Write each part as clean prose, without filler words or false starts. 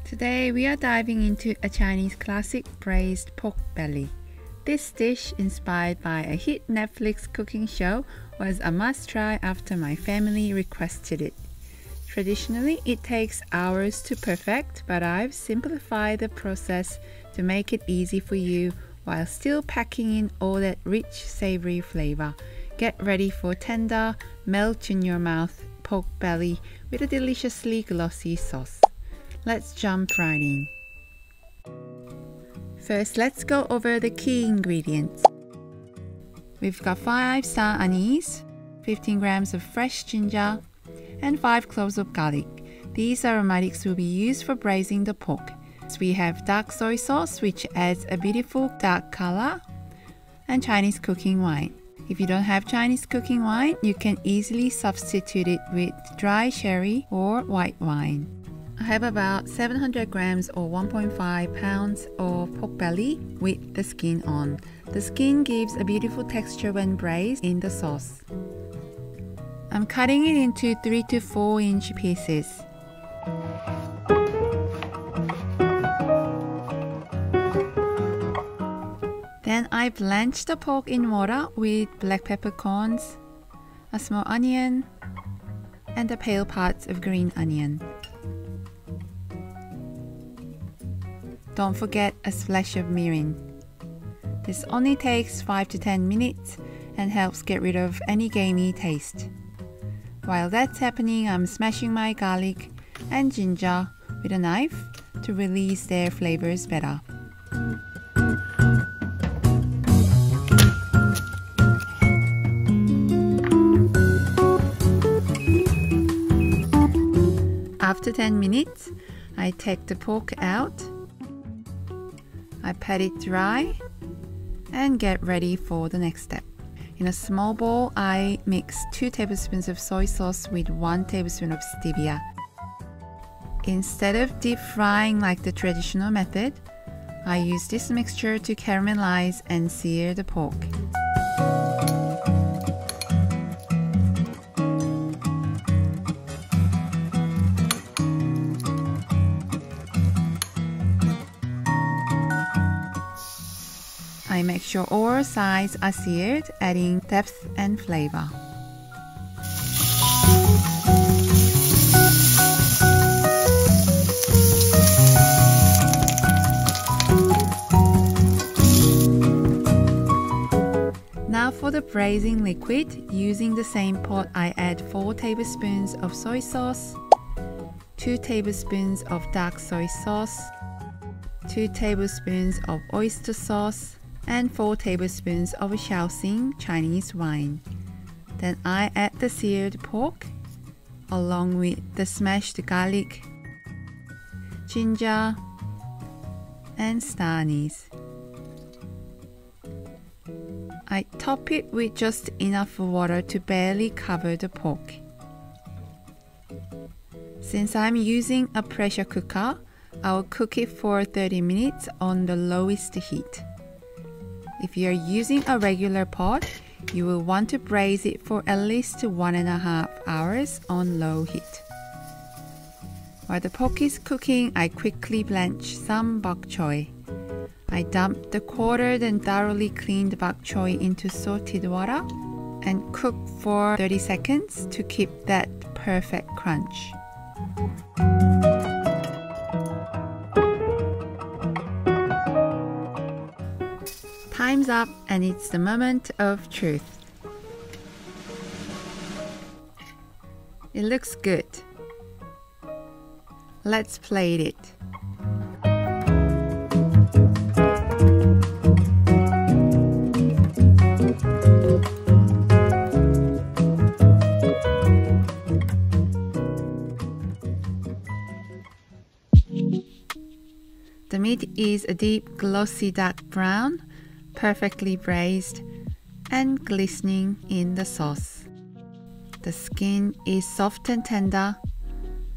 Today we are diving into a Chinese classic braised pork belly. This dish, inspired by a hit Netflix cooking show, was a must-try after my family requested it. Traditionally, it takes hours to perfect, but I've simplified the process to make it easy for you while still packing in all that rich, savory flavor. Get ready for tender, melt-in-your-mouth pork belly with a deliciously glossy sauce. Let's jump right in. First, let's go over the key ingredients. We've got 5 star anise, 15 grams of fresh ginger, and 5 cloves of garlic. These aromatics will be used for braising the pork. So we have dark soy sauce, which adds a beautiful dark color, and Chinese cooking wine. If you don't have Chinese cooking wine, you can easily substitute it with dry sherry or white wine. I have about 700 grams or 1.5 pounds of pork belly with the skin on. The skin gives a beautiful texture when braised in the sauce. I'm cutting it into 3 to 4 inch pieces. Then I blanch the pork in water with black peppercorns, a small onion, and the pale parts of green onion. Don't forget a splash of mirin. This only takes 5 to 10 minutes and helps get rid of any gamey taste. While that's happening, I'm smashing my garlic and ginger with a knife to release their flavors better. After 10 minutes, I take the pork out. I pat it dry and get ready for the next step. In a small bowl, I mix 2 tablespoons of soy sauce with 1 tablespoon of stevia. Instead of deep frying like the traditional method, I use this mixture to caramelize and sear the pork. I make sure all sides are seared, adding depth and flavor. Now for the braising liquid. Using the same pot, I add 4 tablespoons of soy sauce, 2 tablespoons of dark soy sauce, 2 tablespoons of oyster sauce, and 4 tablespoons of Shaoxing Chinese wine. Then I add the seared pork along with the smashed garlic, ginger, and star anise. I top it with just enough water to barely cover the pork. Since I'm using a pressure cooker, I'll cook it for 30 minutes on the lowest heat. If you are using a regular pot, you will want to braise it for at least 1.5 hours on low heat. While the pork is cooking, I quickly blanch some bok choy. I dump the quartered and thoroughly cleaned bok choy into salted water and cook for 30 seconds to keep that perfect crunch. Time's up, and it's the moment of truth. It looks good. Let's plate it. The meat is a deep, glossy dark brown, perfectly braised and glistening in the sauce. The skin is soft and tender,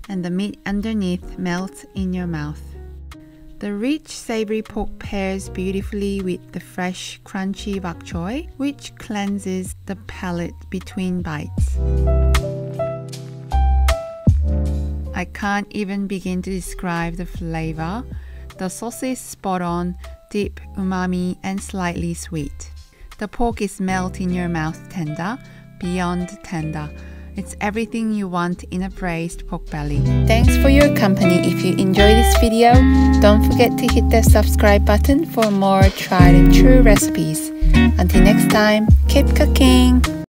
and the meat underneath melts in your mouth. The rich, savory pork pairs beautifully with the fresh, crunchy bok choy, which cleanses the palate between bites. I can't even begin to describe the flavor. The sauce is spot on, deep umami and slightly sweet. The pork is melt in your mouth tender, beyond tender. It's everything you want in a braised pork belly. Thanks for your company. If you enjoyed this video, don't forget to hit the subscribe button for more tried and true recipes. Until next time, keep cooking!